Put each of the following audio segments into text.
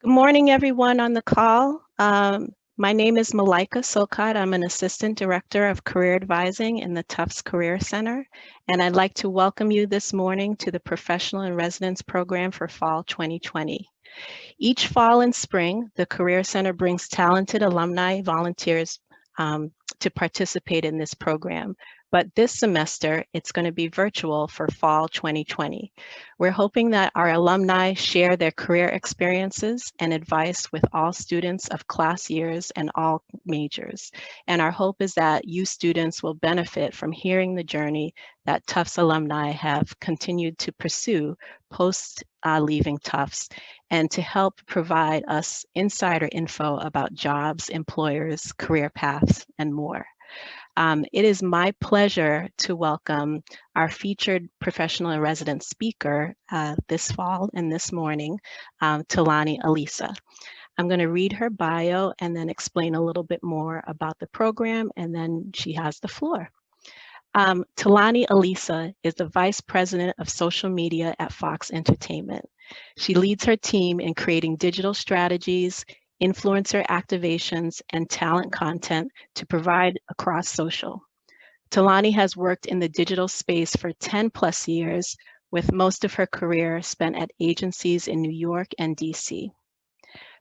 Good morning, everyone on the call. My name is Malaika Silcott. I'm an Assistant Director of Career Advising in the Tufts Career Center, and I'd like to welcome you this morning to the Professional in Residence Program for Fall 2020. Each fall and spring, the Career Center brings talented alumni volunteers to participate in this program. But this semester, it's going to be virtual for fall 2020. We're hoping that our alumni share their career experiences and advice with all students of class years and all majors. And our hope is that you students will benefit from hearing the journey that Tufts alumni have continued to pursue post leaving Tufts, and to help provide us insider info about jobs, employers, career paths, and more. It is my pleasure to welcome our featured professional and resident speaker this fall and this morning, Talani Alisa. I'm going to read her bio and then explain a little bit more about the program, and then she has the floor. Talani Alisa is the Vice President of Social Media at Fox Entertainment. She leads her team in creating digital strategies, influencer activations, and talent content to provide across social. Talani has worked in the digital space for 10 plus years, with most of her career spent at agencies in New York and DC.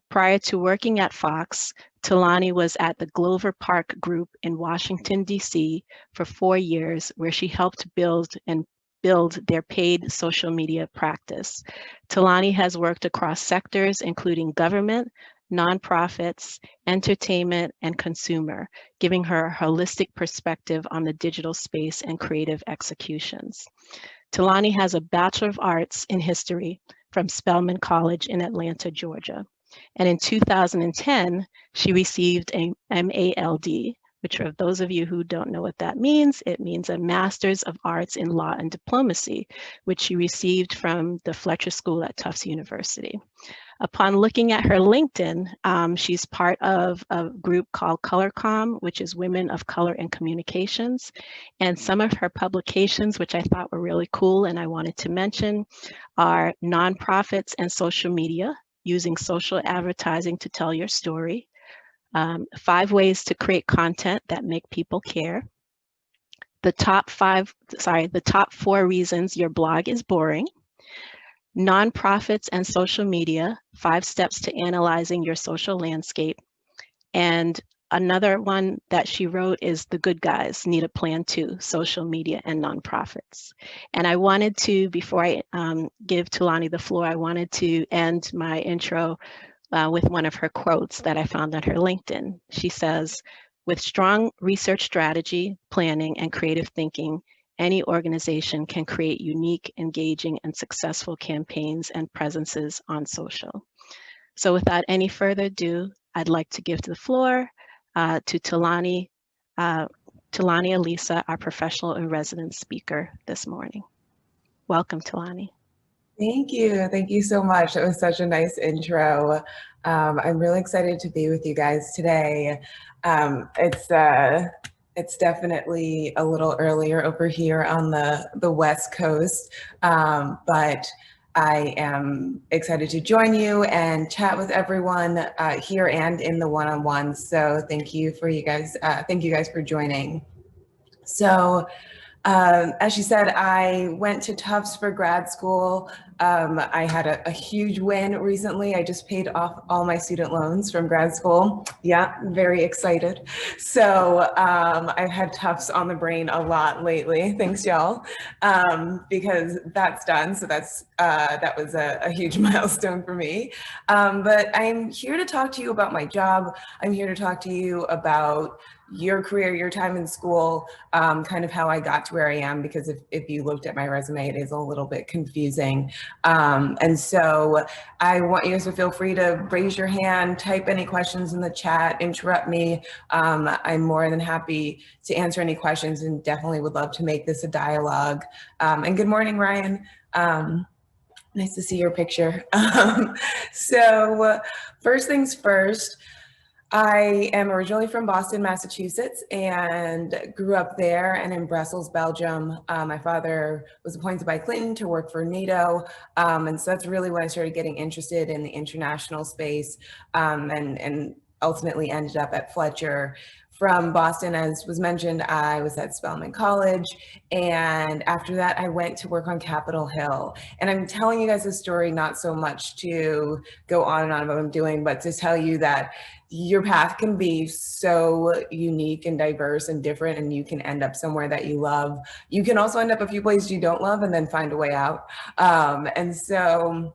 Prior to working at Fox, Talani was at the Glover Park Group in Washington, D.C. for 4 years, where she helped build their paid social media practice. Talani has worked across sectors including government, nonprofits, entertainment, and consumer, giving her a holistic perspective on the digital space and creative executions. Talani has a Bachelor of Arts in History from Spelman College in Atlanta, Georgia. And in 2010, she received a MALD, which for those of you who don't know what that means, it means a Master's of Arts in Law and Diplomacy, which she received from the Fletcher School at Tufts University. Upon looking at her LinkedIn, she's part of a group called ColorCom, which is Women of Color in Communications. And some of her publications, which I thought were really cool and I wanted to mention, are Nonprofits and Social Media, Using Social Advertising to Tell Your Story, 5 Ways to Create Content That Make People Care, the top 4 reasons your blog is boring, Nonprofits and Social Media, 5 Steps to Analyzing Your Social Landscape, and another one that she wrote is The Good Guys Need a Plan Too, Social Media and Nonprofits. And I wanted to, before I give Talani the floor, I wanted to end my intro with one of her quotes that I found on her LinkedIn. She says, "With strong research strategy, planning, and creative thinking, any organization can create unique, engaging, and successful campaigns and presences on social." So without any further ado, I'd like to give the floor to Talani Alisa, our professional and resident speaker this morning. Welcome, Talani. Thank you. Thank you so much. That was such a nice intro. I'm really excited to be with you guys today. It's definitely a little earlier over here on the West Coast, but I am excited to join you and chat with everyone here and in the one-on-ones. So thank you guys for joining. So as she said, I went to Tufts for grad school. I had a huge win recently. I just paid off all my student loans from grad school. Yeah, very excited. So I've had Tufts on the brain a lot lately. Thanks, y'all, because that's done. So that was a huge milestone for me. But I'm here to talk to you about my job. I'm here to talk to you about your career, your time in school, kind of how I got to where I am, because if you looked at my resume, it is a little bit confusing. And so I want you guys to feel free to raise your hand, type any questions in the chat, interrupt me. I'm more than happy to answer any questions and definitely would love to make this a dialogue. And good morning, Ryan. Nice to see your picture. So first things first, I am originally from Boston, Massachusetts, and grew up there and in Brussels, Belgium. My father was appointed by Clinton to work for NATO, and so that's really when I started getting interested in the international space, and ultimately ended up at Fletcher. From Boston, as was mentioned, I was at Spelman College, and after that, I went to work on Capitol Hill. And I'm telling you guys this story not so much to go on and on about what I'm doing, but to tell you that your path can be so unique and diverse and different, and you can end up somewhere that you love. You can also end up a few places you don't love and then find a way out. And so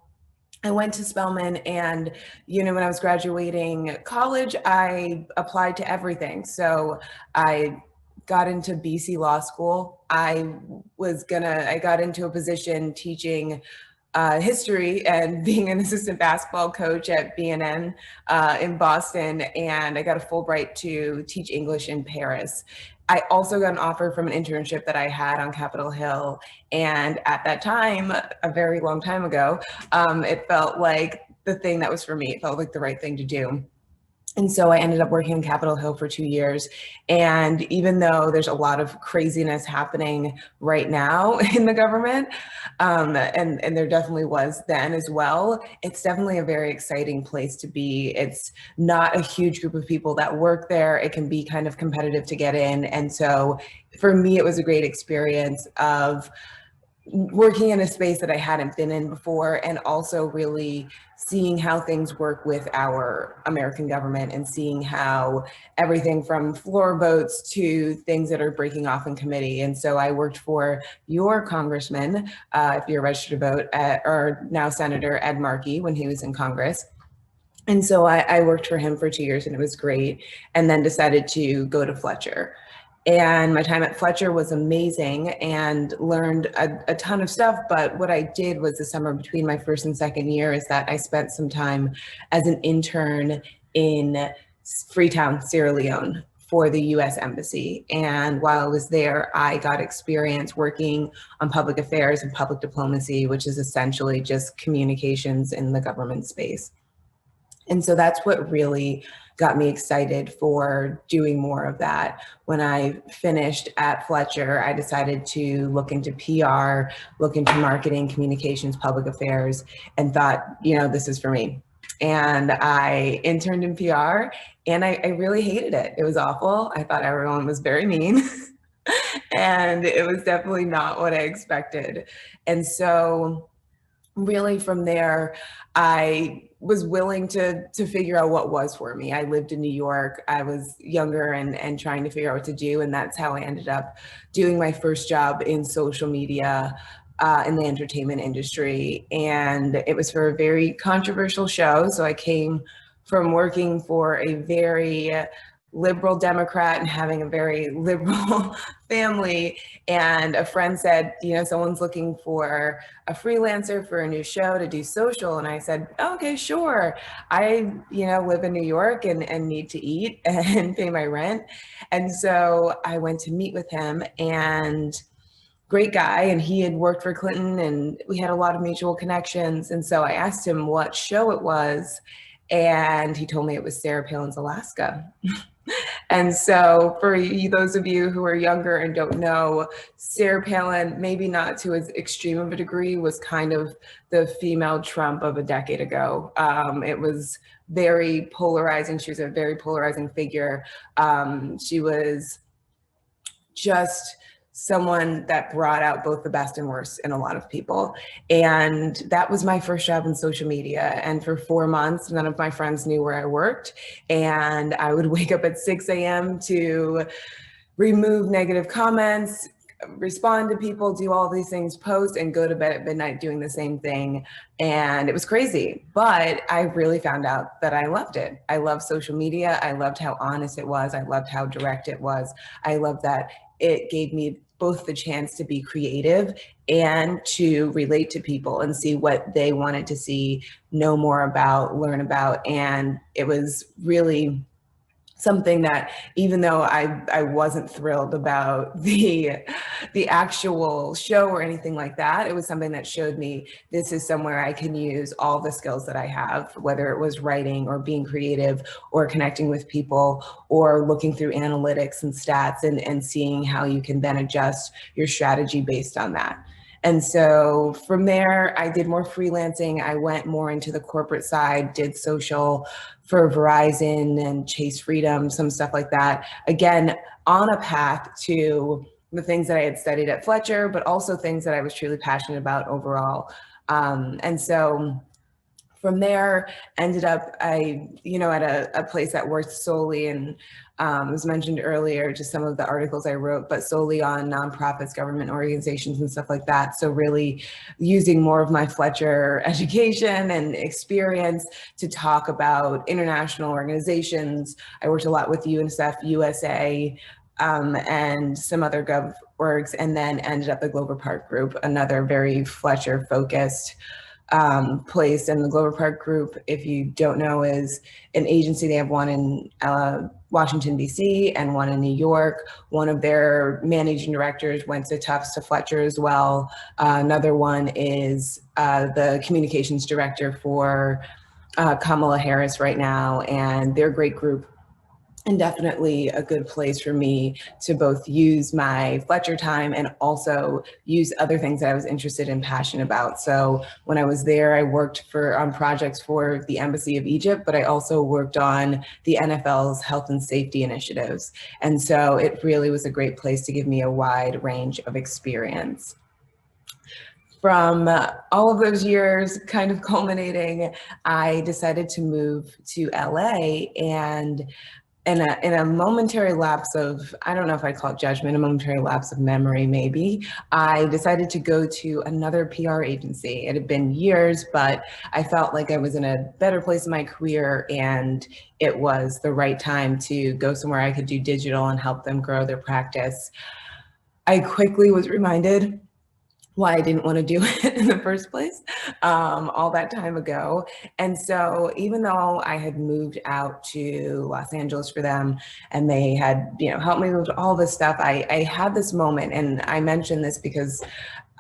I went to Spelman, and, when I was graduating college, I applied to everything. So I got into BC Law School. I got into a position teaching history and being an assistant basketball coach at BNN in Boston, and I got a Fulbright to teach English in Paris. I also got an offer from an internship that I had on Capitol Hill, and at that time, a very long time ago, it felt like the thing that was for me. It felt like the right thing to do. And so I ended up working on Capitol Hill for 2 years. And even though there's a lot of craziness happening right now in the government, and there definitely was then as well, it's definitely a very exciting place to be. It's not a huge group of people that work there. It can be kind of competitive to get in. And so for me, it was a great experience of working in a space that I hadn't been in before, and also really seeing how things work with our American government, and seeing how everything from floor votes to things that are breaking off in committee. And so I worked for your congressman, if you're registered to vote, or now Senator Ed Markey, when he was in Congress. And so I worked for him for 2 years, and it was great, and then decided to go to Fletcher. And my time at Fletcher was amazing and learned a ton of stuff. But what I did was, the summer between my first and second year, is that I spent some time as an intern in Freetown, Sierra Leone, for the US Embassy. And while I was there, I got experience working on public affairs and public diplomacy, which is essentially just communications in the government space. And so that's what really got me excited for doing more of that. When I finished at Fletcher, I decided to look into PR, look into marketing, communications, public affairs, and thought, this is for me. And I interned in PR, and I really hated it. It was awful. I thought everyone was very mean. And it was definitely not what I expected. And so really from there, I was willing to figure out what was for me. I lived in New York. I was younger and trying to figure out what to do. And that's how I ended up doing my first job in social media in the entertainment industry. And it was for a very controversial show. So I came from working for a very liberal Democrat and having a very liberal family. And a friend said, someone's looking for a freelancer for a new show to do social. And I said, okay, sure. I, live in New York and need to eat and pay my rent. And so I went to meet with him, and great guy. And he had worked for Clinton, and we had a lot of mutual connections. And so I asked him what show it was. And he told me it was Sarah Palin's Alaska. And so for those of you who are younger and don't know, Sarah Palin, maybe not to as extreme of a degree, was kind of the female Trump of a decade ago. It was very polarizing. She was a very polarizing figure. She was just someone that brought out both the best and worst in a lot of people. And that was my first job in social media. And for 4 months, none of my friends knew where I worked. And I would wake up at 6 a.m. to remove negative comments, respond to people, do all these things, post, and go to bed at midnight doing the same thing. And it was crazy, but I really found out that I loved it. I loved social media. I loved how honest it was. I loved how direct it was. I loved that it gave me both the chance to be creative and to relate to people and see what they wanted to see, know more about, learn about. And it was really something that, even though I wasn't thrilled about the actual show or anything like that, it was something that showed me this is somewhere I can use all the skills that I have, whether it was writing or being creative or connecting with people or looking through analytics and stats and seeing how you can then adjust your strategy based on that. And so from there, I did more freelancing. I went more into the corporate side, did social for Verizon and Chase Freedom, some stuff like that. Again, on a path to the things that I had studied at Fletcher, but also things that I was truly passionate about overall. And so from there, ended up at a place that worked solely in, was mentioned earlier, just some of the articles I wrote, but solely on nonprofits, government organizations, and stuff like that. So really using more of my Fletcher education and experience to talk about international organizations. I worked a lot with UNICEF, USA, and some other gov orgs, and then ended up at Glover Park Group, another very Fletcher focused place. And the Glover Park Group, if you don't know, is an agency. They have one in Washington, D.C. and one in New York. One of their managing directors went to Tufts to Fletcher as well. Another one is the communications director for Kamala Harris right now, and they're a great group. And definitely a good place for me to both use my Fletcher time and also use other things that I was interested in, passionate about. So when I was there, I worked on projects for the Embassy of Egypt, but I also worked on the NFL's health and safety initiatives. And so it really was a great place to give me a wide range of experience. From all of those years kind of culminating, I decided to move to LA, and in a momentary lapse of, I don't know if I'd call it judgment, a momentary lapse of memory maybe, I decided to go to another PR agency. It had been years, but I felt like I was in a better place in my career, and it was the right time to go somewhere I could do digital and help them grow their practice. I quickly was reminded why I didn't want to do it in the first place all that time ago. And so even though I had moved out to Los Angeles for them and they had, helped me with all this stuff, I had this moment, and I mention this because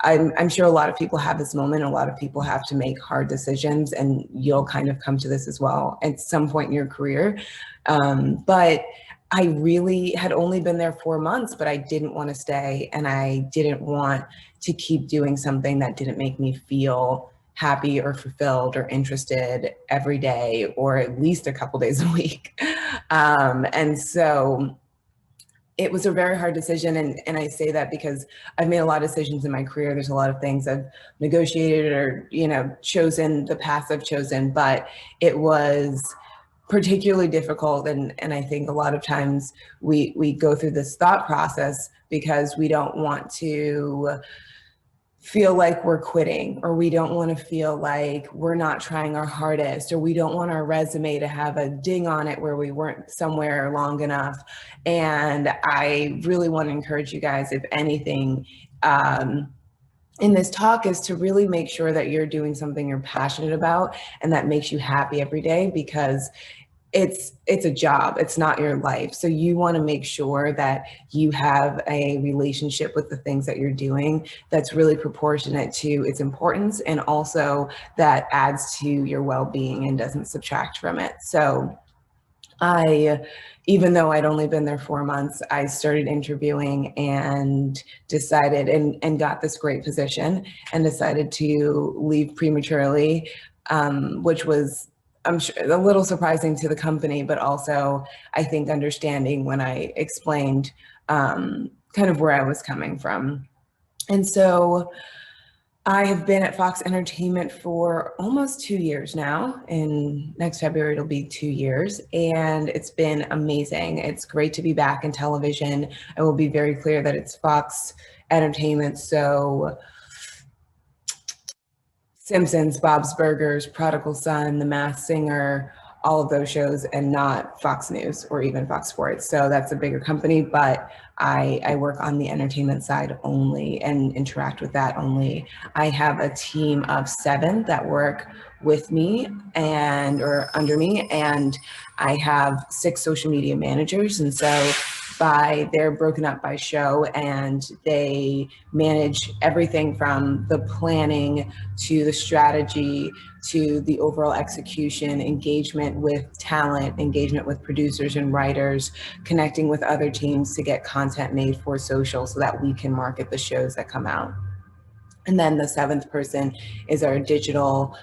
I'm sure a lot of people have this moment. A lot of people have to make hard decisions, and you'll kind of come to this as well at some point in your career. But I really had only been there 4 months, but I didn't want to stay, and I didn't want to keep doing something that didn't make me feel happy or fulfilled or interested every day, or at least a couple days a week. And so it was a very hard decision. And I say that because I've made a lot of decisions in my career. There's a lot of things I've negotiated or, chosen the path I've chosen, but it was particularly difficult. And I think a lot of times we go through this thought process because we don't want to feel like we're quitting, or we don't want to feel like we're not trying our hardest, or we don't want our resume to have a ding on it where we weren't somewhere long enough. And I really want to encourage you guys, if anything, in this talk, is to really make sure that you're doing something you're passionate about and that makes you happy every day, because it's a job, it's not your life. So you want to make sure that you have a relationship with the things that you're doing that's really proportionate to its importance, and also that adds to your well-being and doesn't subtract from it. So even though I'd only been there 4 months, I started interviewing and decided and got this great position and decided to leave prematurely, which was, I'm sure, a little surprising to the company, but also I think understanding when I explained kind of where I was coming from. And so I have been at Fox Entertainment for almost 2 years now. In next February, it'll be 2 years, and it's been amazing. It's great to be back in television. I will be very clear that it's Fox Entertainment, so Simpsons, Bob's Burgers, Prodigal Son, The Masked Singer, all of those shows and not Fox News or even Fox Sports. So that's a bigger company, but I work on the entertainment side only and interact with that only. I have a team of 7 that work with me or under me, and I have 6 social media managers. And so they're broken up by show, and they manage everything from the planning to the strategy to the overall execution, engagement with talent, engagement with producers and writers, connecting with other teams to get content made for social so that we can market the shows that come out. And then the 7th person is our digital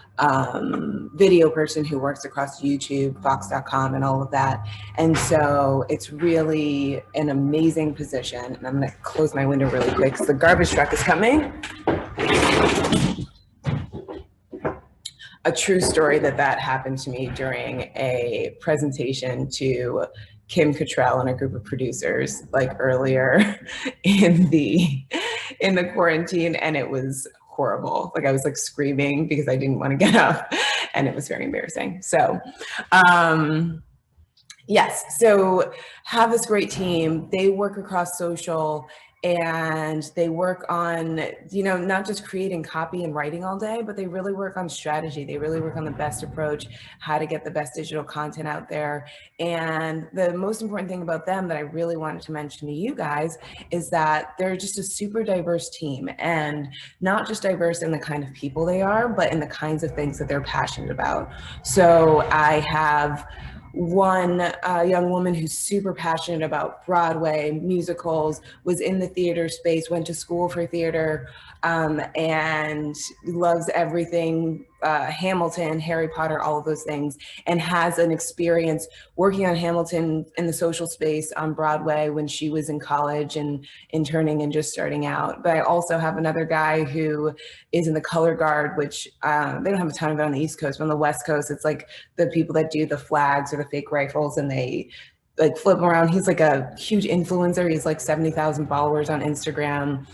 video person who works across YouTube, Fox.com, and all of that. And so it's really an amazing position. And I'm going to close my window really quick because the garbage truck is coming. A true story that happened to me during a presentation to Kim Cattrall and a group of producers, like earlier in the quarantine, and it was horrible. Like I was like screaming because I didn't want to get up, and it was very embarrassing. So, yes, so have this great team. They work across social, and they work on, not just creating copy and writing all day, but they really work on strategy. They really work on the best approach, how to get the best digital content out there. And the most important thing about them that I really wanted to mention to you guys is that they're just a super diverse team, and not just diverse in the kind of people they are, but in the kinds of things that they're passionate about. So I have one young woman who's super passionate about Broadway, musicals, was in the theater space, went to school for theater, and loves everything Hamilton, Harry Potter, all of those things, and has an experience working on Hamilton in the social space on Broadway when she was in college and interning and just starting out. But I also have another guy who is in the color guard, which they don't have a ton of it on the East Coast, but on the West Coast, it's like the people that do the flags or the fake rifles, and they like flip him around. He's like a huge influencer. He's like 70,000 followers on Instagram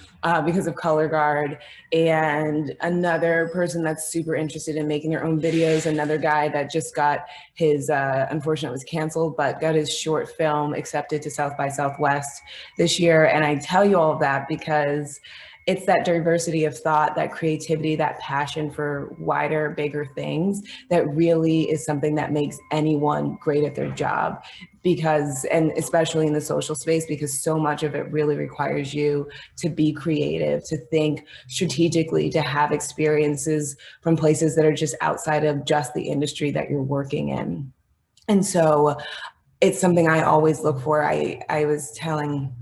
because of Color Guard. And another person that's super interested in making their own videos, another guy that just got his, unfortunately it was canceled, but got his short film accepted to South by Southwest this year. And I tell you all of that because it's that diversity of thought, that creativity, that passion for wider, bigger things that really is something that makes anyone great at their job. And especially in the social space, because so much of it really requires you to be creative, to think strategically, to have experiences from places that are just outside of just the industry that you're working in. And so it's something I always look for. I was telling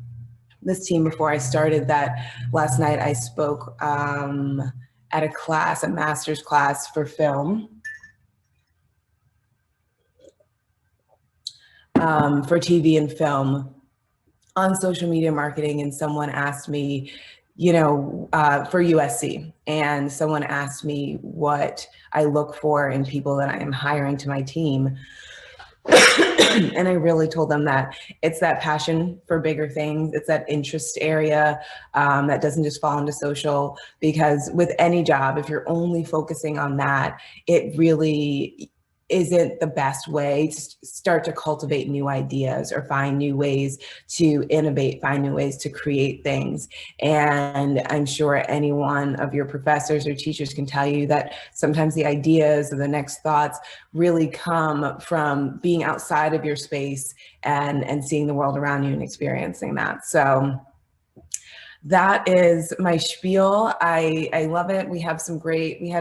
this team before I started that last night I spoke at a master's class for film, for TV and film on social media marketing. And someone asked me, for USC, and someone asked me what I look for in people that I am hiring to my team. And I really told them that it's that passion for bigger things. It's that interest area that doesn't just fall into social, because with any job, if you're only focusing on that, it really isn't the best way to start to cultivate new ideas or find new ways to innovate, find new ways to create things. And I'm sure any one of your professors or teachers can tell you that sometimes the ideas or the next thoughts really come from being outside of your space and seeing the world around you and experiencing that. So that is my spiel. I love it. We had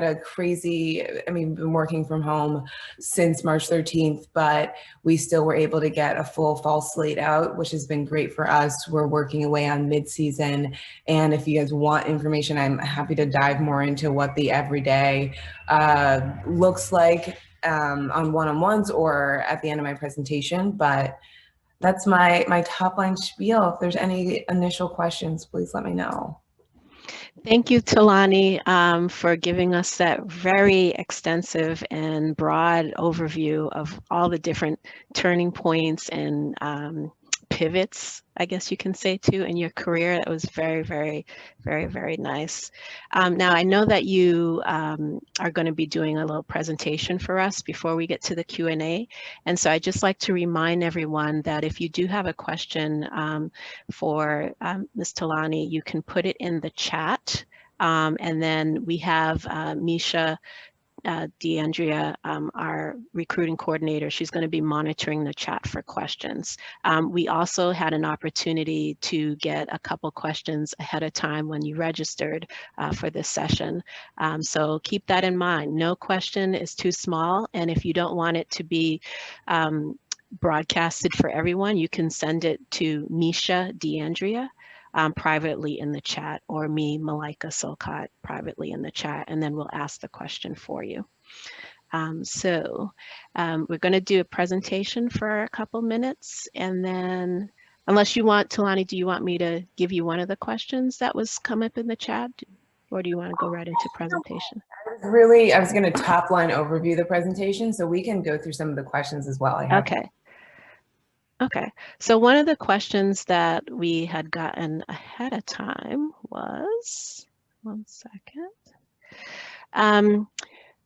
a crazy, we've been working from home since March 13th, but we still were able to get a full fall slate out, which has been great for us. We're working away on mid-season. And if you guys want information, I'm happy to dive more into what the everyday looks like on one-on-ones or at the end of my presentation. But that's my top line spiel. If there's any initial questions, please let me know. Thank you, Talani, for giving us that very extensive and broad overview of all the different turning points and pivots, I guess you can say, too, in your career. That was very, very, very, very nice. Now, I know that you are going to be doing a little presentation for us before we get to the Q&A. And so I'd just like to remind everyone that if you do have a question for Ms. Talani, you can put it in the chat. And then we have Misha DeAndrea, our recruiting coordinator. She's going to be monitoring the chat for questions. We also had an opportunity to get a couple questions ahead of time when you registered for this session. So keep that in mind. No question is too small, and if you don't want it to be broadcasted for everyone, you can send it to Misha DeAndrea privately in the chat, or me, Malaika Silcott, privately in the chat, and then we'll ask the question for you. We're going to do a presentation for a couple minutes, and then, unless you want, Talani, do you want me to give you one of the questions that was come up in the chat, or do you want to go right into presentation? I was going to top line overview the presentation, so we can go through some of the questions as well. Okay, so one of the questions that we had gotten ahead of time was, one second.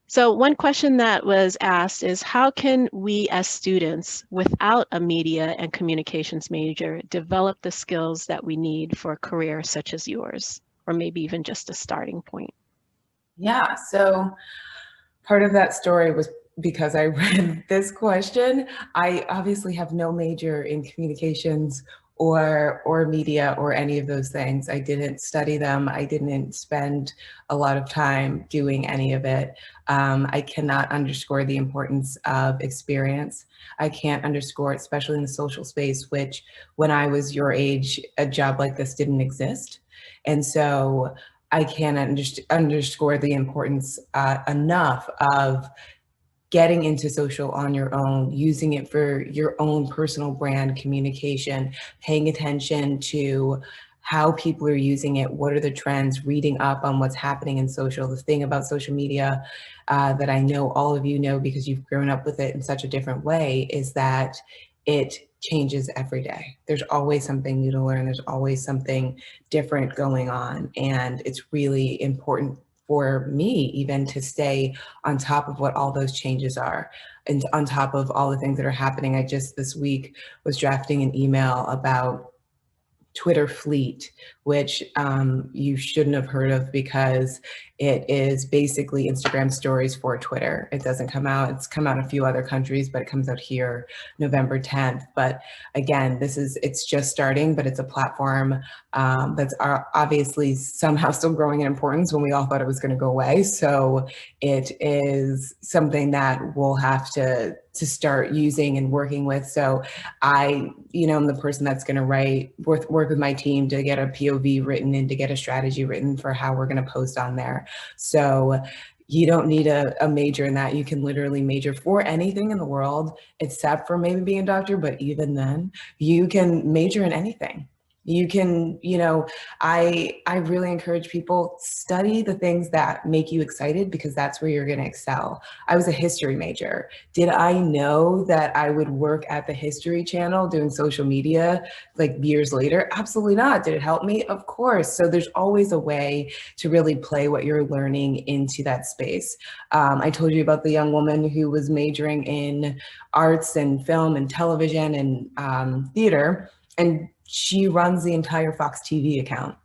So one question that was asked is, how can we as students without a media and communications major develop the skills that we need for a career such as yours, or maybe even just a starting point? Yeah, so part of that story was because I read this question. I obviously have no major in communications or media or any of those things. I didn't study them. I didn't spend a lot of time doing any of it. I cannot underscore the importance of experience. I can't underscore it, especially in the social space, which when I was your age, a job like this didn't exist. And so I can't underscore the importance enough of getting into social on your own, using it for your own personal brand communication, paying attention to how people are using it, what are the trends, reading up on what's happening in social. The thing about social media that I know all of you know because you've grown up with it in such a different way is that it changes every day. There's always something new to learn. There's always something different going on. And it's really important for me even to stay on top of what all those changes are and on top of all the things that are happening. I just this week was drafting an email about Twitter Fleet, which you shouldn't have heard of because it is basically Instagram stories for Twitter. It doesn't come out, it's come out in a few other countries, but it comes out here November 10th. But again, it's just starting, but it's a platform that's obviously somehow still growing in importance when we all thought it was gonna go away. So it is something that we'll have to start using and working with. So I, am the person that's going to work with my team to get a POV written and to get a strategy written for how we're going to post on there. So you don't need a major in that. You can literally major for anything in the world, except for maybe being a doctor. But even then, you can major in anything. You can, I really encourage people, study the things that make you excited because that's where you're going to excel. I was a history major. Did I know that I would work at the History Channel doing social media like years later? Absolutely not. Did it help me? Of course. So there's always a way to really play what you're learning into that space. I told you about the young woman who was majoring in arts and film and television and theater, and she runs the entire Fox TV account,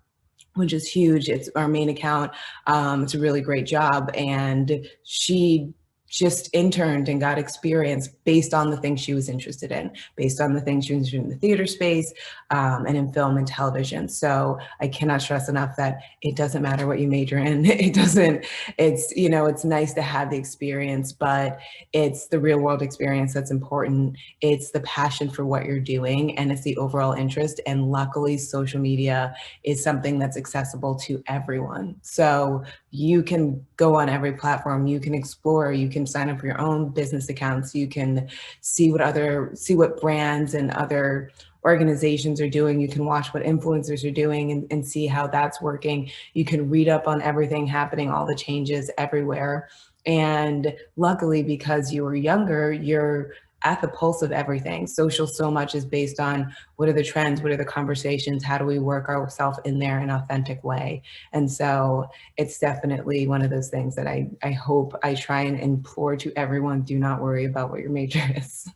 which is huge. It's our main account. It's a really great job. And she just interned and got experience based on the things she was interested in, based on the things she was interested in the theater space and in film and television. So I cannot stress enough that it doesn't matter what you major in. It's nice to have the experience, but it's the real world experience that's important. It's the passion for what you're doing, and it's the overall interest. And luckily, social media is something that's accessible to everyone. So you can go on every platform, you can explore, you can sign up for your own business accounts, you can see what brands and other organizations are doing, you can watch what influencers are doing and see how that's working. You can read up on everything happening, all the changes everywhere. And luckily, because you were younger, you're at the pulse of everything. Social so much is based on what are the trends, what are the conversations, how do we work ourselves in there in an authentic way. And so it's definitely one of those things that I hope I try and implore to everyone, do not worry about what your major is.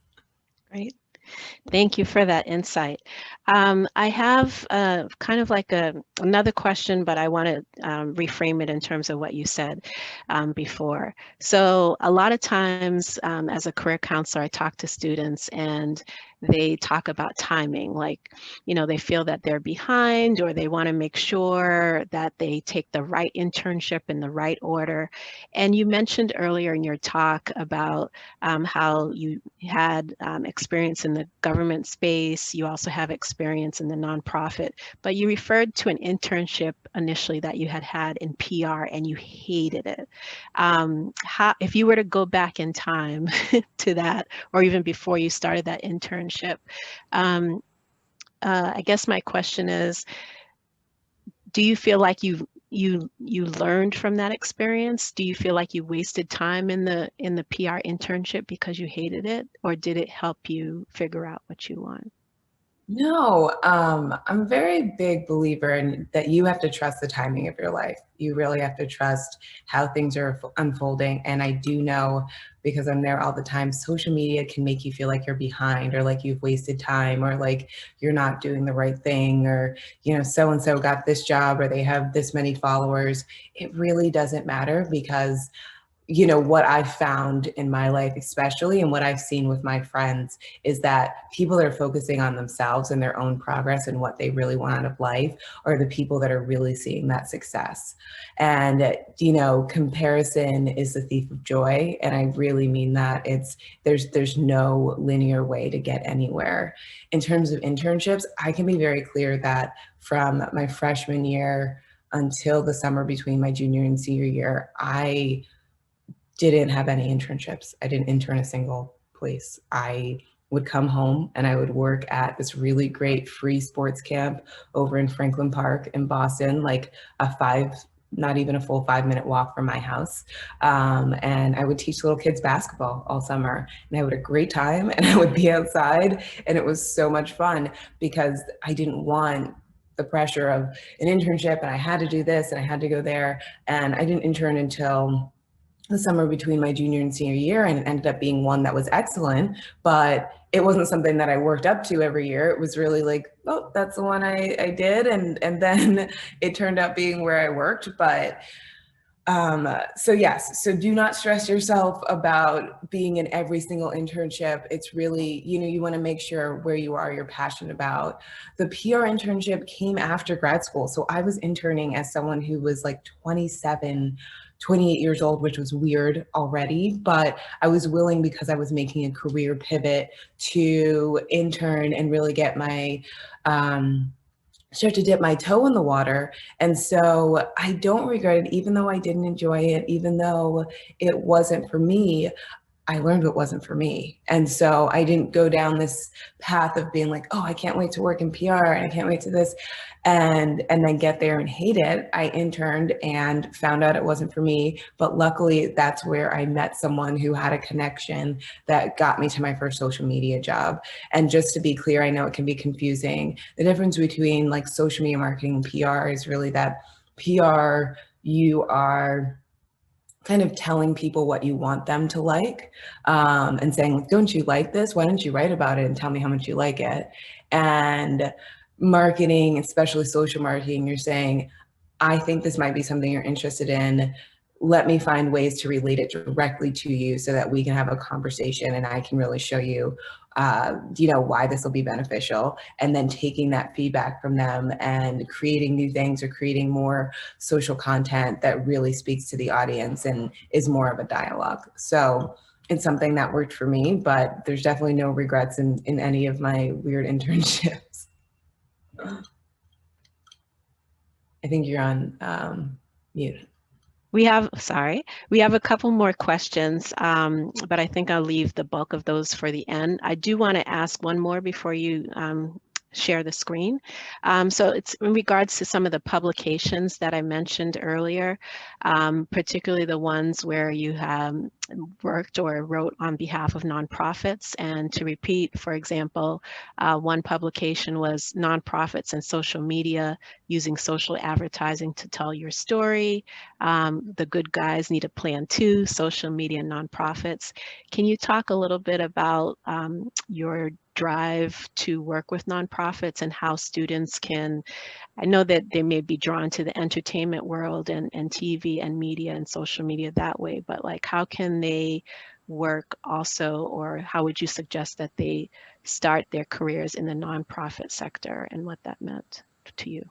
Great. Thank you for that insight. I have kind of like another question, but I want to reframe it in terms of what you said before. So a lot of times as a career counselor, I talk to students and they talk about timing, like, they feel that they're behind or they want to make sure that they take the right internship in the right order. And you mentioned earlier in your talk about how you had experience in the government space. You also have experience in the nonprofit, but you referred to an internship initially that you had in PR and you hated it. If you were to go back in time to that, or even before you started that internship, I guess my question is, do you feel like you learned from that experience? Do you feel like you wasted time in the PR internship because you hated it, or did it help you figure out what you want? No, I'm a very big believer in that you have to trust the timing of your life. You really have to trust how things are unfolding. And I do know, because I'm there all the time, social media can make you feel like you're behind or like you've wasted time or like you're not doing the right thing or, so-and-so got this job or they have this many followers. It really doesn't matter because what I've found in my life, especially, and what I've seen with my friends is that people that are focusing on themselves and their own progress and what they really want out of life are the people that are really seeing that success. And, comparison is the thief of joy. And I really mean that. There's no linear way to get anywhere. In terms of internships, I can be very clear that from my freshman year until the summer between my junior and senior year, I didn't have any internships. I didn't intern a single place. I would come home and I would work at this really great free sports camp over in Franklin Park in Boston, like not even a full 5-minute walk from my house. And I would teach little kids basketball all summer and I had a great time and I would be outside and it was so much fun because I didn't want the pressure of an internship and I had to do this and I had to go there. And I didn't intern until the summer between my junior and senior year, and it ended up being one that was excellent, but it wasn't something that I worked up to every year. It was really like, oh, that's the one I did. And then it turned out being where I worked. But so yes, so do not stress yourself about being in every single internship. It's really, you want to make sure where you are, you're passionate about. The PR internship came after grad school. So I was interning as someone who was like 27, 28 years old, which was weird already, but I was willing because I was making a career pivot to intern and really get my, start to dip my toe in the water. And so I don't regret it, even though I didn't enjoy it, even though it wasn't for me. I learned what wasn't for me. And so I didn't go down this path of being like, oh, I can't wait to work in PR and I can't wait to this and then get there and hate it. I interned and found out it wasn't for me. But luckily that's where I met someone who had a connection that got me to my first social media job. And just to be clear, I know it can be confusing. The difference between like social media marketing and PR is really that PR, you are kind of telling people what you want them to like and saying, don't you like this? Why don't you write about it and tell me how much you like it? And marketing, especially social marketing, you're saying, I think this might be something you're interested in. Let me find ways to relate it directly to you so that we can have a conversation and I can really show you why this will be beneficial, and then taking that feedback from them and creating new things or creating more social content that really speaks to the audience and is more of a dialogue. So it's something that worked for me, but there's definitely no regrets in any of my weird internships. I think you're on mute. We have a couple more questions, but I think I'll leave the bulk of those for the end. I do want to ask one more before you share the screen. So it's in regards to some of the publications that I mentioned earlier, particularly the ones where you worked or wrote on behalf of nonprofits. And to repeat, for example, one publication was nonprofits and social media using social advertising to tell your story. The good guys need a plan too, social media and nonprofits. Can you talk a little bit about your drive to work with nonprofits and how students can, I know that they may be drawn to the entertainment world and TV and media and social media that way, but like how can they work also, or how would you suggest that they start their careers in the nonprofit sector and what that meant to you?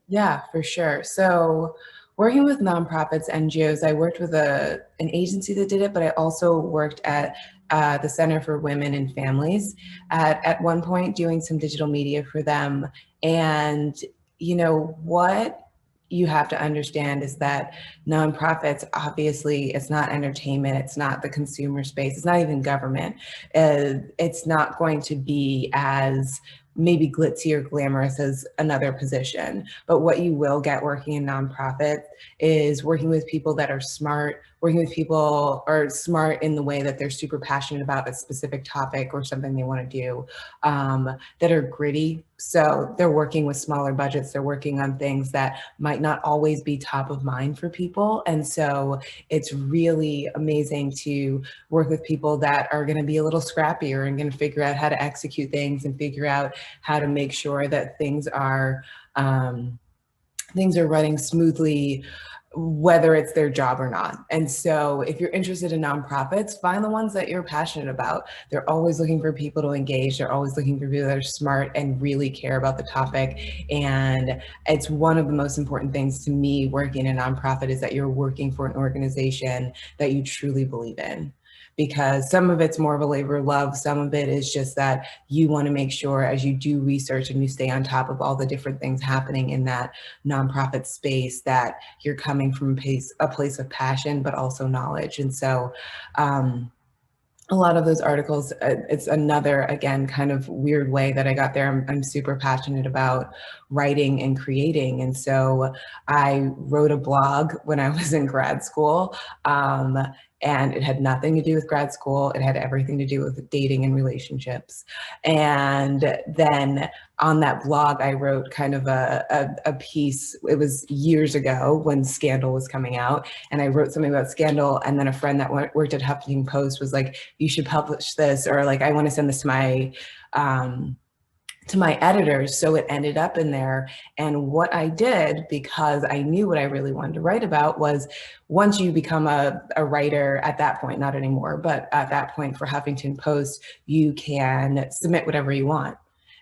Yeah, for sure. So working with nonprofits, NGOs, I worked with an agency that did it, but I also worked at the Center for Women and Families at one point doing some digital media for them. And you know what you have to understand is that nonprofits, obviously, it's not entertainment, it's not the consumer space, it's not even government. It's not going to be as maybe glitzy or glamorous as another position. But what you will get working in nonprofits is working with people that are smart, working with people are smart in the way that they're super passionate about a specific topic or something they want to do, that are gritty. So they're working with smaller budgets. They're working on things that might not always be top of mind for people. And so it's really amazing to work with people that are going to be a little scrappier and going to figure out how to execute things and figure out how to make sure that things are running smoothly, whether it's their job or not. And so if you're interested in nonprofits, find the ones that you're passionate about. They're always looking for people to engage. They're always looking for people that are smart and really care about the topic. And it's one of the most important things to me working in a nonprofit is that you're working for an organization that you truly believe in, because some of it's more of a labor of love. Some of it is just that you want to make sure as you do research and you stay on top of all the different things happening in that nonprofit space that you're coming from a place of passion, but also knowledge. And so a lot of those articles, it's another, again, kind of weird way that I got there. I'm super passionate about writing and creating. And so I wrote a blog when I was in grad school. And it had nothing to do with grad school. It had everything to do with dating and relationships. And then on that blog, I wrote kind of a piece. It was years ago when Scandal was coming out. And I wrote something about Scandal. And then a friend that worked at Huffington Post was like, you should publish this, or like, I want to send this to my editors. So it ended up in there. And what I did, because I knew what I really wanted to write about, was once you become a writer at that point, not anymore, but at that point for Huffington Post, you can submit whatever you want.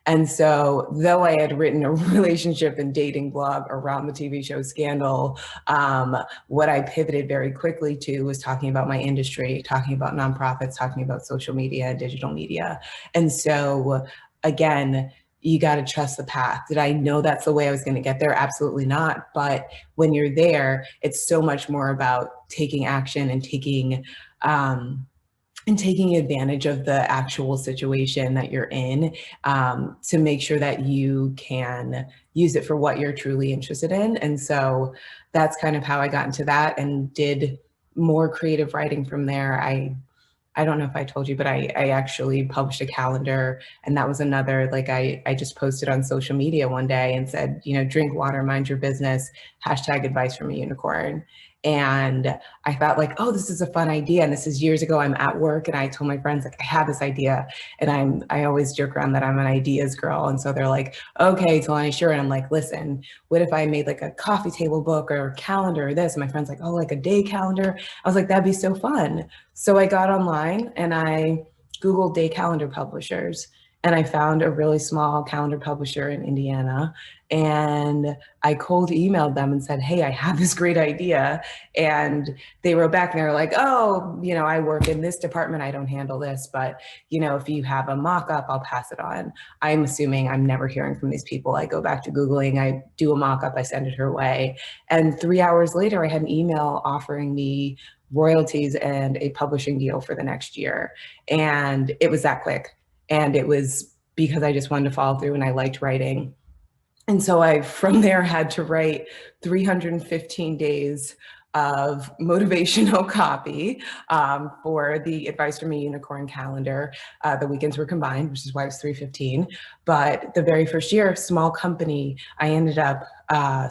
And so though I had written a relationship and dating blog around the TV show Scandal, what I pivoted very quickly to was talking about my industry, talking about nonprofits, talking about social media, digital media. And so again, you got to trust the path. Did I know that's the way I was going to get there? Absolutely not. But when you're there, it's so much more about taking action and taking advantage of the actual situation that you're in, to make sure that you can use it for what you're truly interested in. And so that's kind of how I got into that and did more creative writing from there. I don't know if I told you, but I actually published a calendar, and that was another, like I just posted on social media one day and said, you know, drink water, mind your business, hashtag advice from a unicorn. And I thought like, oh, this is a fun idea. And this is years ago. I'm at work and I told my friends, like, I have this idea. And I always joke around that I'm an ideas girl. And so they're like, okay, Talani, sure. And I'm like, listen, what if I made like a coffee table book or a calendar or this? And my friend's like, oh, like a day calendar. I was like, that'd be so fun. So I got online and I Googled day calendar publishers, and I found a really small calendar publisher in Indiana. And I cold emailed them and said, hey, I have this great idea. And they wrote back and they were like, oh, you know, I work in this department. I don't handle this, but you know, if you have a mock-up, I'll pass it on. I'm assuming I'm never hearing from these people. I go back to Googling, I do a mock-up, I send it her way. And 3 hours later, I had an email offering me royalties and a publishing deal for the next year. And it was that quick. And it was because I just wanted to follow through and I liked writing. And so I, from there, had to write 315 days of motivational copy for the Advice from a Unicorn calendar. The weekends were combined, which is why it's 315. But the very first year, small company, I ended up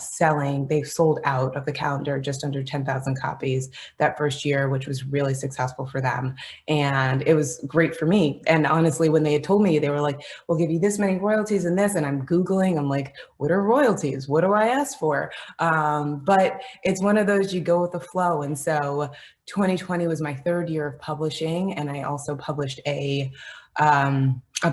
selling, they sold out of the calendar just under 10,000 copies that first year, which was really successful for them. And it was great for me. And honestly, when they had told me, they were like, we'll give you this many royalties and this, and I'm Googling, I'm like, what are royalties? What do I ask for? But it's one of those, you go with the flow. And so 2020 was my third year of publishing, and I also published a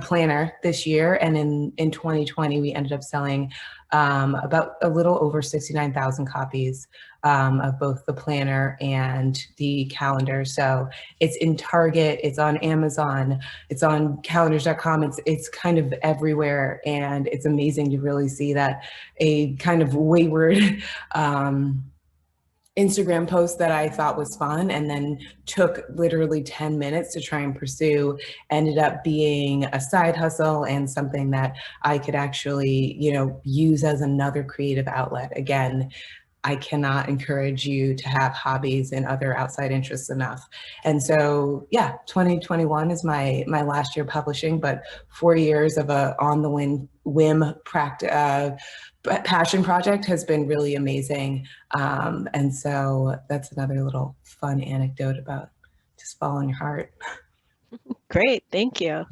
planner this year. And in 2020, we ended up selling about a little over 69,000 copies of both the planner and the calendar. So it's in Target, it's on Amazon, it's on calendars.com, it's kind of everywhere. And it's amazing to really see that a kind of wayward Instagram post that I thought was fun and then took literally 10 minutes to try and pursue ended up being a side hustle and something that I could actually, use as another creative outlet. Again, I cannot encourage you to have hobbies and other outside interests enough. And so, yeah, 2021 is my last year publishing, but 4 years of a on the whim passion project has been really amazing. And so that's another little fun anecdote about just following your heart. Great, thank you.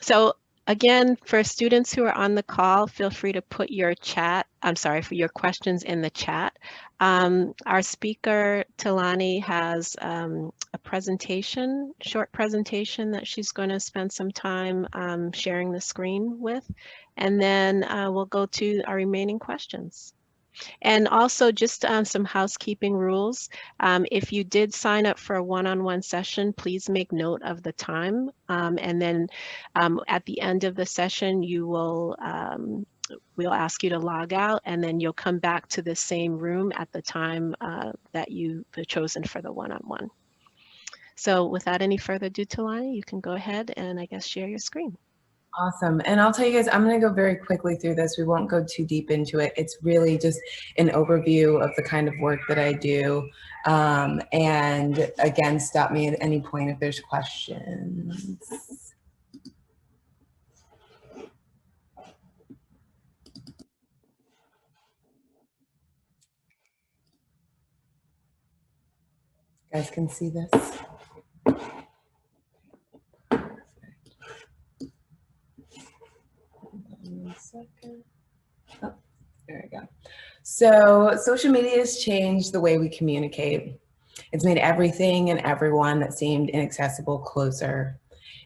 So again, for students who are on the call, feel free to put your for your questions in the chat. Our speaker, Talani, has a short presentation that she's going to spend some time sharing the screen with, and then we'll go to our remaining questions. And also just some housekeeping rules. If you did sign up for a one-on-one session, please make note of the time. And then at the end of the session, we'll ask you to log out, and then you'll come back to the same room at the time that you've chosen for the one-on-one. So without any further ado, Talani, you can go ahead and I guess share your screen. Awesome. And I'll tell you guys, I'm going to go very quickly through this. We won't go too deep into it. It's really just an overview of the kind of work that I do. And again, stop me at any point if there's questions. You guys can see this? Second. Oh, there we go. So social media has changed the way we communicate. It's made everything and everyone that seemed inaccessible closer.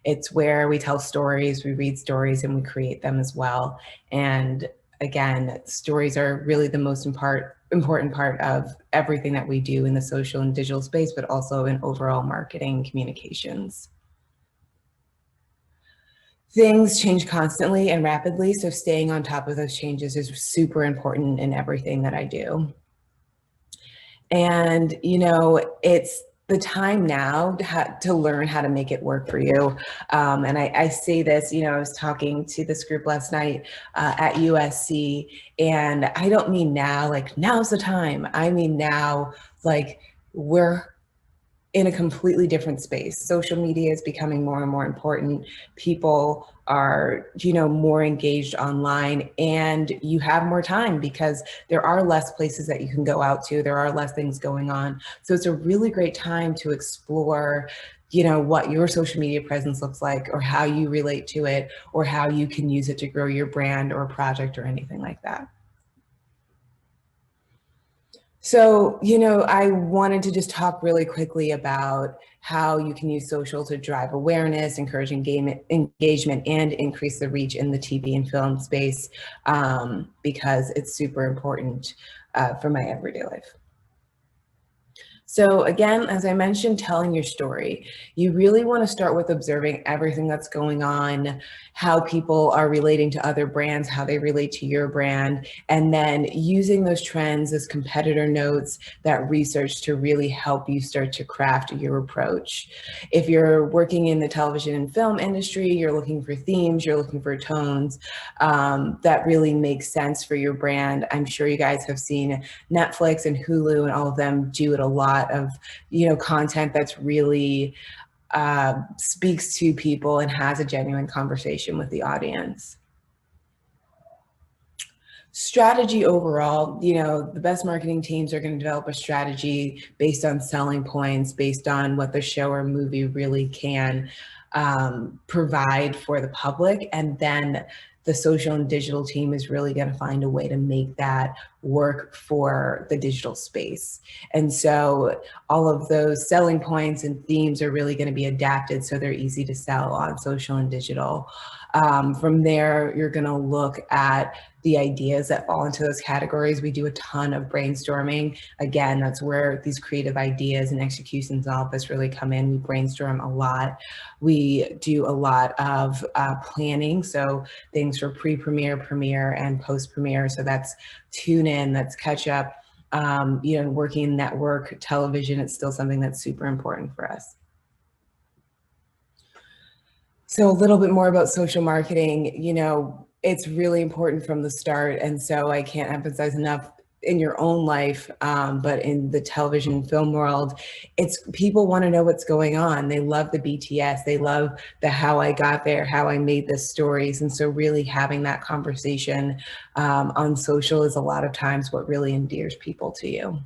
It's where we tell stories, we read stories, and we create them as well. And again, stories are really the most important part of everything that we do in the social and digital space, but also in overall marketing communications. Things change constantly and rapidly, so staying on top of those changes is super important in everything that I do. And, it's the time now to learn how to make it work for you. And I say this, I was talking to this group last night at USC, and I don't mean now, like now's the time. I mean now, like we're in a completely different space. Social media is becoming more and more important. People are, more engaged online, and you have more time because there are less places that you can go out to. There are less things going on. So it's a really great time to explore, what your social media presence looks like, or how you relate to it, or how you can use it to grow your brand or project or anything like that. So, I wanted to just talk really quickly about how you can use social to drive awareness, encourage engagement, and increase the reach in the TV and film space, because it's super important for my everyday life. So again, as I mentioned, telling your story. You really want to start with observing everything that's going on, how people are relating to other brands, how they relate to your brand, and then using those trends as competitor notes, that research to really help you start to craft your approach. If you're working in the television and film industry, you're looking for themes, you're looking for tones that really make sense for your brand. I'm sure you guys have seen Netflix and Hulu and all of them do it a lot of, content that's really speaks to people and has a genuine conversation with the audience. Strategy overall, the best marketing teams are going to develop a strategy based on selling points, based on what the show or movie really can provide for the public. And then the social and digital team is really going to find a way to make that work for the digital space. And so all of those selling points and themes are really going to be adapted so they're easy to sell on social and digital. From there, you're going to look at the ideas that fall into those categories. We do a ton of brainstorming. Again, that's where these creative ideas and executions and all of this really come in. We brainstorm a lot. We do a lot of planning. So things for pre-premiere, premiere, and post-premiere. So that's tune in, that's catch up. Working network television, it's still something that's super important for us. So a little bit more about social marketing, it's really important from the start. And so I can't emphasize enough in your own life, but in the television and film world, it's people want to know what's going on. They love the BTS. They love the how I got there, how I made the stories. And so really having that conversation on social is a lot of times what really endears people to you.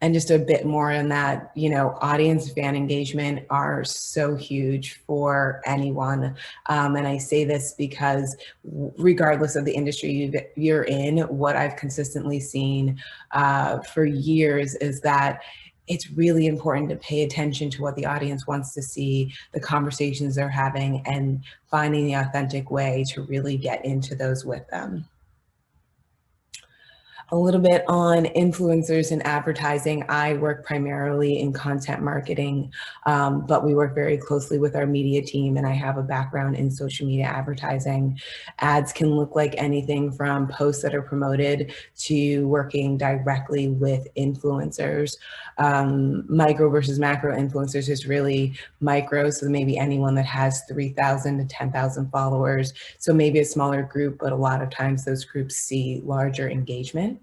And just a bit more on that, audience fan engagement are so huge for anyone. And I say this because regardless of the industry you're in, what I've consistently seen for years is that it's really important to pay attention to what the audience wants to see, the conversations they're having, and finding the authentic way to really get into those with them. A little bit on influencers and advertising. I work primarily in content marketing, but we work very closely with our media team, and I have a background in social media advertising. Ads can look like anything from posts that are promoted to working directly with influencers. Micro versus macro influencers is really micro, so maybe anyone that has 3,000 to 10,000 followers. So maybe a smaller group, but a lot of times those groups see larger engagement.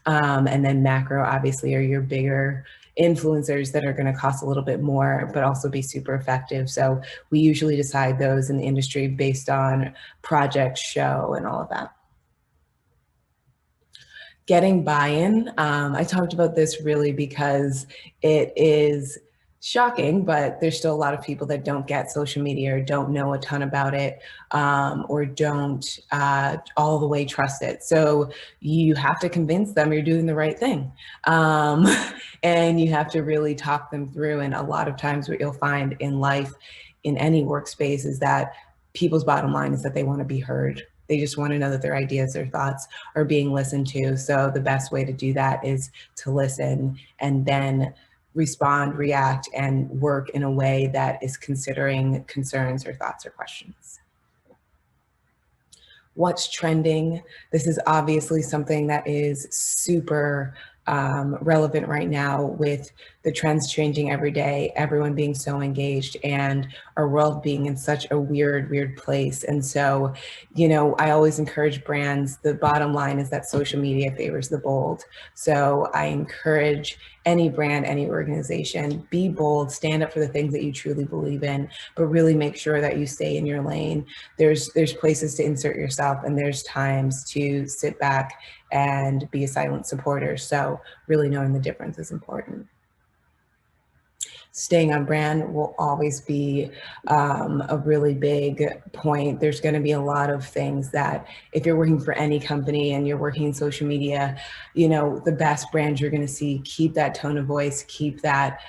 And then macro obviously are your bigger influencers that are going to cost a little bit more, but also be super effective. So we usually decide those in the industry based on project, show, and all of that. Getting buy-in. I talked about this really because it is shocking, but there's still a lot of people that don't get social media or don't know a ton about it, or don't all the way trust it. So you have to convince them you're doing the right thing. And you have to really talk them through. And a lot of times what you'll find in life, in any workspace, is that people's bottom line is that they want to be heard. They just want to know that their ideas, their thoughts are being listened to. So the best way to do that is to listen and then respond, react, and work in a way that is considering concerns or thoughts or questions. What's trending? This is obviously something that is super relevant right now with the trends changing every day, everyone being so engaged, and our world being in such a weird place. And so, I always encourage brands, the bottom line is that social media favors the bold. So I encourage any brand, any organization, be bold, stand up for the things that you truly believe in, but really make sure that you stay in your lane. There's places to insert yourself, and there's times to sit back and be a silent supporter. So really knowing the difference is important. Staying on brand will always be a really big point. There's going to be a lot of things that if you're working for any company and you're working in social media, the best brands you're going to see keep that tone of voice, keep that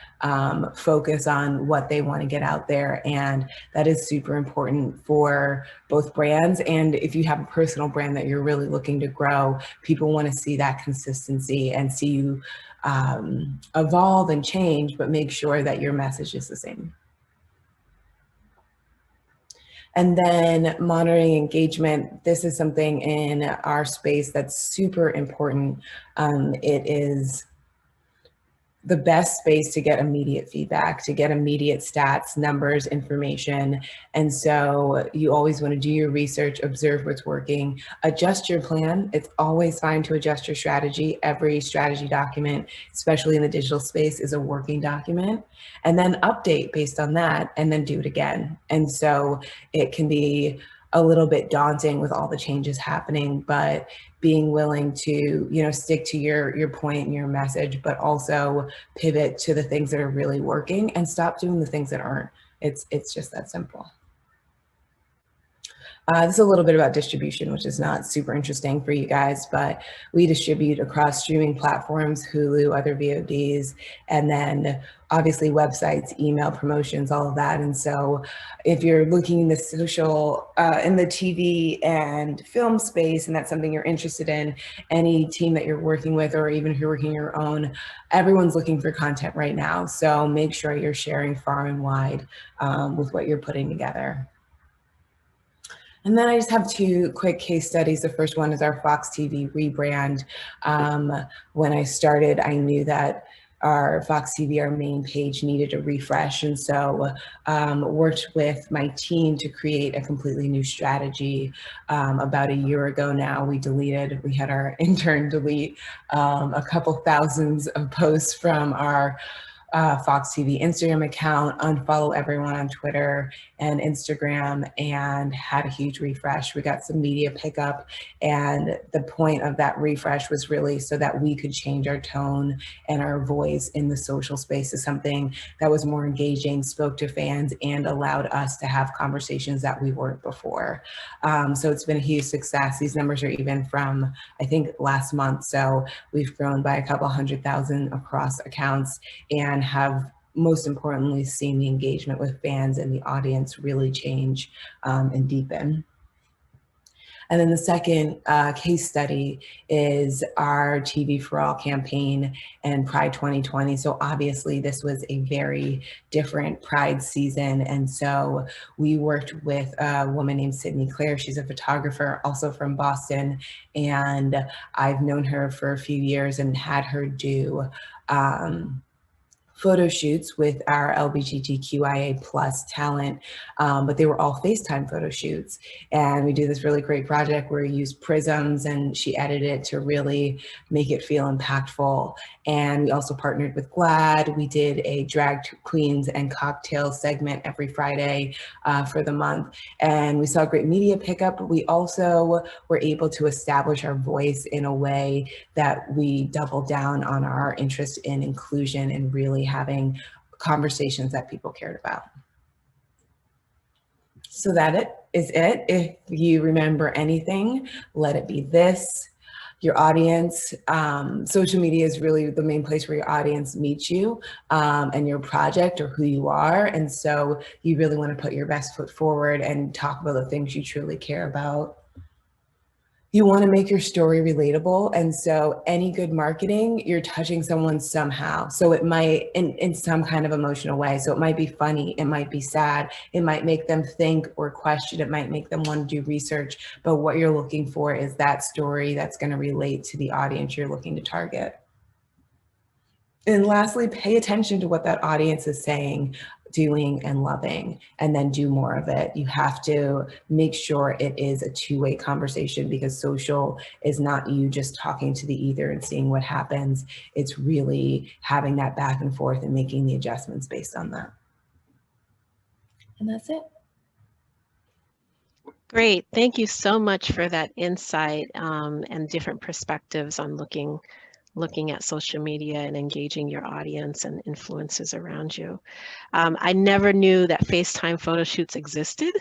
focus on what they want to get out there. And that is super important for both brands. And if you have a personal brand that you're really looking to grow, people want to see that consistency and see you evolve and change, but make sure that your message is the same. And then monitoring engagement. This is something in our space that's super important. It is the best space to get immediate feedback, to get immediate stats, numbers, information. And so you always want to do your research, observe what's working, adjust your plan. It's always fine to adjust your strategy. Every strategy document, especially in the digital space, is a working document. And then update based on that, and then do it again. And so it can be a little bit daunting with all the changes happening, but being willing to, stick to your point and your message, but also pivot to the things that are really working and stop doing the things that aren't. It's just that simple. This is a little bit about distribution, which is not super interesting for you guys, but we distribute across streaming platforms, Hulu, other VODs, and then obviously websites, email promotions, all of that. And so if you're looking in the social, in the TV and film space, and that's something you're interested in, any team that you're working with, or even if you're working your own, everyone's looking for content right now. So make sure you're sharing far and wide with what you're putting together. And then I just have two quick case studies. The first one is our Fox TV rebrand. When I started, I knew that our Fox TV, our main page, needed a refresh. And so worked with my team to create a completely new strategy. About a year ago now, we had our intern delete a couple thousands of posts from our Fox TV Instagram account, unfollow everyone on Twitter and Instagram, and had a huge refresh. We got some media pickup, and the point of that refresh was really so that we could change our tone and our voice in the social space to something that was more engaging, spoke to fans, and allowed us to have conversations that we weren't before. So it's been a huge success. These numbers are even from, I think, last month. So we've grown by a couple 100,000 across accounts, and have most importantly seen the engagement with fans and the audience really change and deepen. And then the second case study is our TV for All campaign and Pride 2020. So obviously this was a very different Pride season. And so we worked with a woman named Sydney Claire. She's a photographer, also from Boston. And I've known her for a few years and had her do photo shoots with our LGBTQIA plus talent, but they were all FaceTime photo shoots. And we do this really great project where we use prisms, and she edited it to really make it feel impactful. And we also partnered with GLAAD. We did a drag queens and cocktail segment every Friday for the month. And we saw great media pickup, but we also were able to establish our voice in a way that we doubled down on our interest in inclusion and really having conversations that people cared about. So that is it. If you remember anything, let it be this. Your audience, social media is really the main place where your audience meets you and your project or who you are. And so you really want to put your best foot forward and talk about the things you truly care about. You want to make your story relatable. And so any good marketing, you're touching someone somehow. So it might, in some kind of emotional way. So it might be funny, it might be sad, it might make them think or question, it might make them want to do research. But what you're looking for is that story that's going to relate to the audience you're looking to target. And lastly, pay attention to what that audience is saying, doing, and loving, and then do more of it. You have to make sure it is a two-way conversation, because social is not you just talking to the ether and seeing what happens. It's really having that back and forth and making the adjustments based on that. And that's it. Great. Thank you so much for that insight and different perspectives on looking at social media and engaging your audience and influences around you. I never knew that FaceTime photo shoots existed.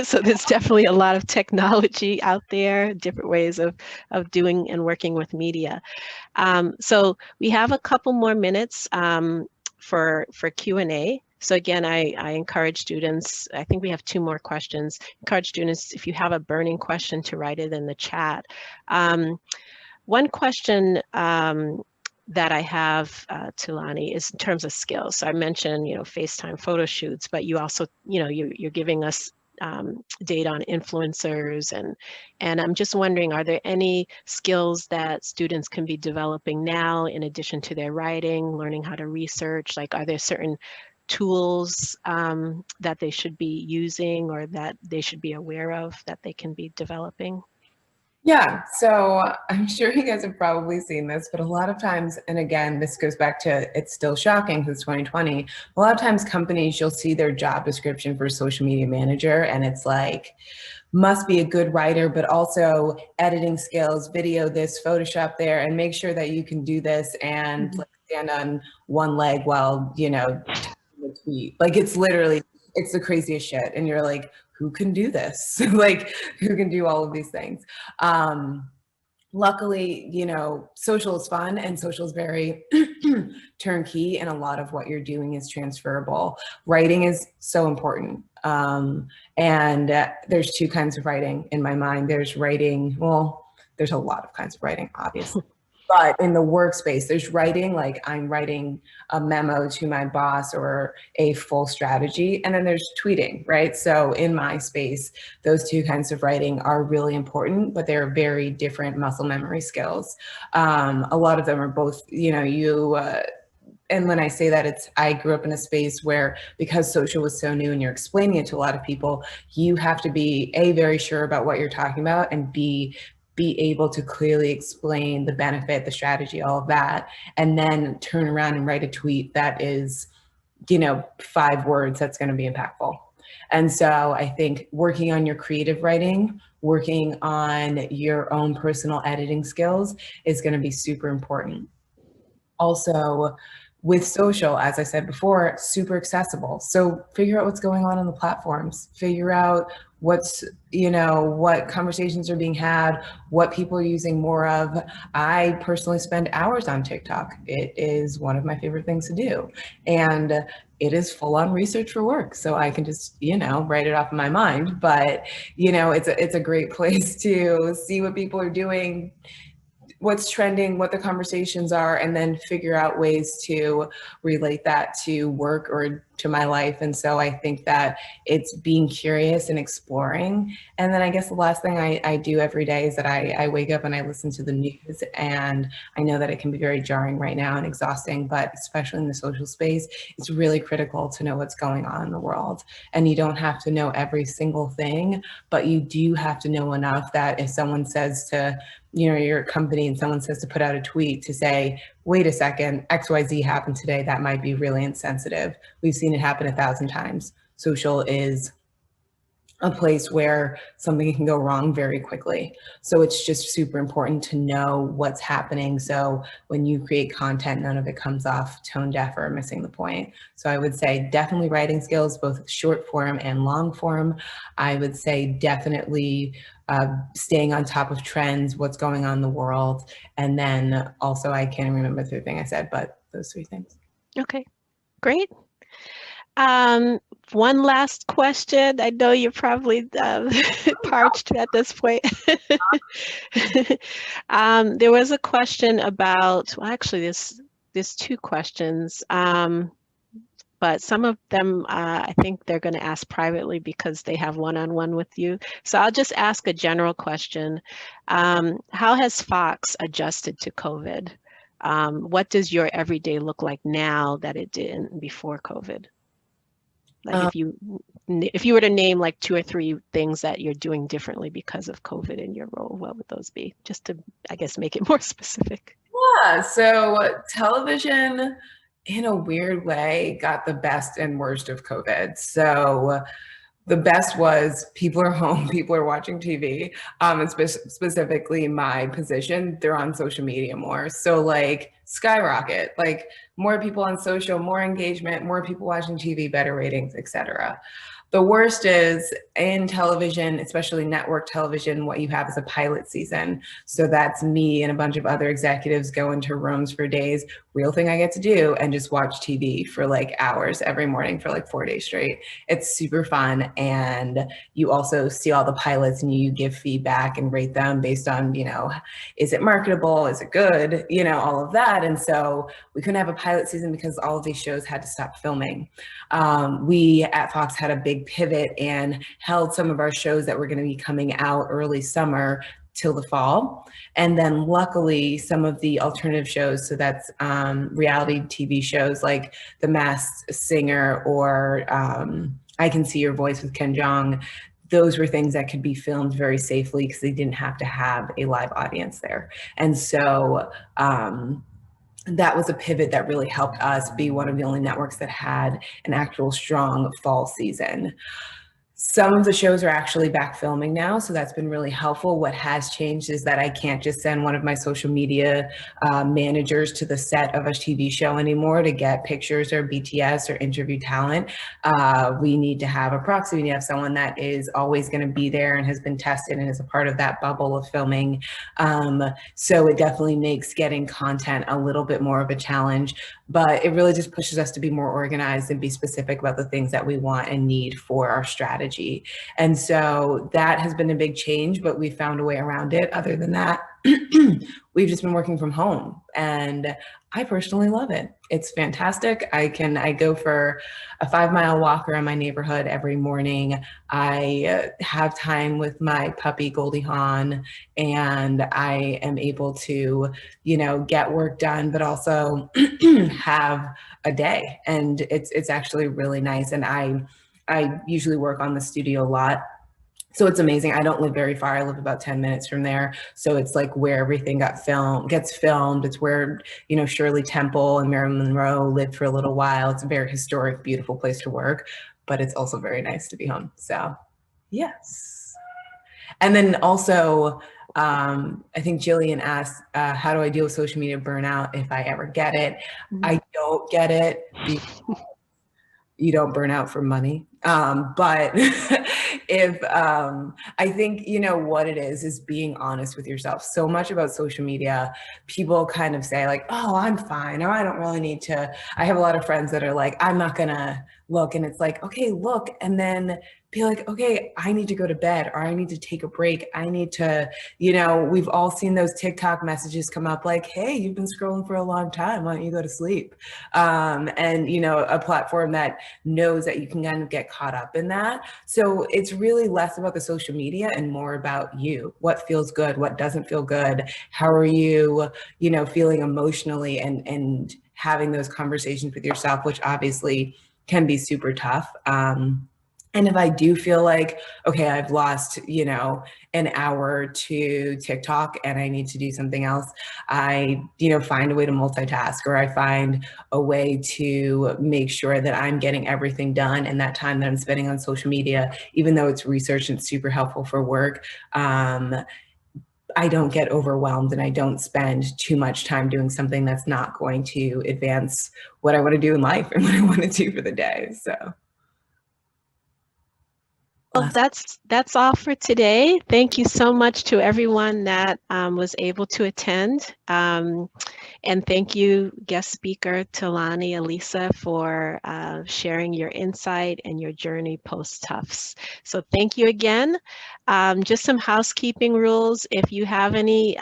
So there's definitely a lot of technology out there, different ways of doing and working with media. So we have a couple more minutes for Q&A. So again, I encourage students, I think we have 2 more questions. Encourage students, if you have a burning question, to write it in the chat. One question that I have, Tulani, is in terms of skills. So I mentioned, FaceTime photo shoots, but you also, you're giving us data on influencers, and I'm just wondering, are there any skills that students can be developing now in addition to their writing, learning how to research? Like, are there certain tools that they should be using or that they should be aware of that they can be developing? Yeah, so I'm sure you guys have probably seen this, but a lot of times, and again, this goes back to, it's still shocking because it's 2020. A lot of times companies, you'll see their job description for social media manager, and it's like, must be a good writer, but also editing skills, video this, Photoshop there, and make sure that you can do this and like stand on one leg while, typing a tweet. Like, it's literally, it's the craziest shit. And you're like, who can do this? Like, who can do all of these things? Luckily, social is fun and social is very turnkey, and a lot of what you're doing is transferable. Writing is so important. And there's 2 kinds of writing in my mind. There's writing, well, there's a lot of kinds of writing, obviously. But in the workspace, there's writing, like I'm writing a memo to my boss or a full strategy, and then there's tweeting, right? So in my space, those 2 kinds of writing are really important, but they're very different muscle memory skills. A lot of them are both, and when I say that, I grew up in a space where, because social was so new and you're explaining it to a lot of people, you have to be A, very sure about what you're talking about, and B, be able to clearly explain the benefit, the strategy, all of that, and then turn around and write a tweet that is, 5 words that's going to be impactful. And so I think working on your creative writing, working on your own personal editing skills is going to be super important. Also, with social, as I said before, super accessible. So figure out what's going on the platforms, figure out what conversations are being had, what people are using more of. I personally spend hours on TikTok. It is one of my favorite things to do. And it is full on research for work. So I can just, write it off in my mind. But, it's a great place to see what people are doing, what's trending, what the conversations are, and then figure out ways to relate that to work or to my life. And so I think that it's being curious and exploring. And then I guess the last thing I do every day is that I wake up and I listen to the news, and I know that it can be very jarring right now and exhausting, but especially in the social space, it's really critical to know what's going on in the world. And you don't have to know every single thing, but you do have to know enough that if someone says to, your company, and someone says to put out a tweet to say, wait a second, XYZ happened today, that might be really insensitive. We've seen it happen 1,000 times. Social is a place where something can go wrong very quickly. So it's just super important to know what's happening. So when you create content, none of it comes off tone deaf or missing the point. So I would say definitely writing skills, both short form and long form. I would say definitely staying on top of trends, what's going on in the world. And then also, I can't remember the 3rd thing I said, but those 3 things. Okay, great. One last question. I know you're probably parched at this point. There was a question about, well, actually, there's 2 questions, but some of them I think they're going to ask privately because they have one-on-one with you. So I'll just ask a general question. How has Fox adjusted to COVID? What does your everyday look like now that it didn't before COVID? Like if you were to name like 2 or 3 things that you're doing differently because of COVID in your role, what would those be? Just to, I guess, make it more specific. Yeah, so television in a weird way got the best and worst of COVID. So the best was people are home, people are watching TV, and specifically my position, they're on social media more. So like skyrocket, like more people on social, more engagement, more people watching TV, better ratings, etc. The worst is in television, especially network television, what you have is a pilot season. So that's me and a bunch of other executives go into rooms for days, real thing I get to do, and just watch TV for like hours every morning for like 4 days straight. It's super fun. And you also see all the pilots and you give feedback and rate them based on, is it marketable? Is it good? All of that. And so we couldn't have a pilot season because all of these shows had to stop filming. We at Fox had a big pivot and held some of our shows that were going to be coming out early summer till the fall. And then luckily some of the alternative shows, so that's reality TV shows like The Masked Singer or I Can See Your Voice with Ken Jeong, those were things that could be filmed very safely because they didn't have to have a live audience there. And so that was a pivot that really helped us be one of the only networks that had an actual strong fall season. Some of the shows are actually back filming now, so that's been really helpful. What has changed is that I can't just send one of my social media managers to the set of a TV show anymore to get pictures or BTS or interview talent. We need to have a proxy. We need to have someone that is always going to be there and has been tested and is a part of that bubble of filming. So it definitely makes getting content a little bit more of a challenge, but it really just pushes us to be more organized and be specific about the things that we want and need for our strategy. And so that has been a big change, but we found a way around it. Other than that, we've just been working from home and I personally love it. It's fantastic. I go for a 5-mile walk around my neighborhood every morning. I have time with my puppy Goldie Hawn, and I am able to, get work done, but also have a day. And it's actually really nice. And I usually work on the studio a lot. So it's amazing. I don't live very far. I live about 10 minutes from there. So it's like where everything gets filmed. It's where, Shirley Temple and Marilyn Monroe lived for a little while. It's a very historic, beautiful place to work, but it's also very nice to be home. So yes. And then also, I think Jillian asked, how do I deal with social media burnout if I ever get it? I don't get it because you don't burn out for money. But if I think, what it is being honest with yourself. So much about social media, people kind of say like, oh, I'm fine, or I don't really need to. I have a lot of friends that are like, I'm not gonna look. And it's like, okay, look, and then be like, okay, I need to go to bed, or I need to take a break. I need to, we've all seen those TikTok messages come up like, hey, you've been scrolling for a long time. Why don't you go to sleep? And, a platform that knows that you can kind of get caught up in that. So it's really less about the social media and more about you. What feels good? What doesn't feel good? How are you, feeling emotionally and having those conversations with yourself, which obviously can be super tough. And if I do feel like, okay, I've lost, an hour to TikTok and I need to do something else, I, find a way to multitask, or I find a way to make sure that I'm getting everything done. And that time that I'm spending on social media, even though it's research and super helpful for work, I don't get overwhelmed and I don't spend too much time doing something that's not going to advance what I want to do in life and what I want to do for the day. So. Well, that's all for today. Thank you so much to everyone that was able to attend. And thank you, guest speaker Talani Elisa, for sharing your insight and your journey post-Tufts. So thank you again. Just some housekeeping rules. If you have any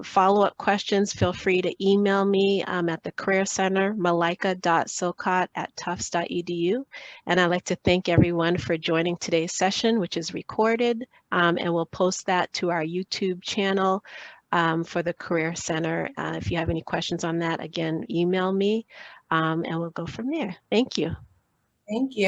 follow-up questions, feel free to email me at the Career Center, malaika.silcott@tufts.edu. And I'd like to thank everyone for joining today's session, which is recorded, and we'll post that to our YouTube channel for the Career Center. If you have any questions on that, again, email me and we'll go from there. Thank you. Thank you.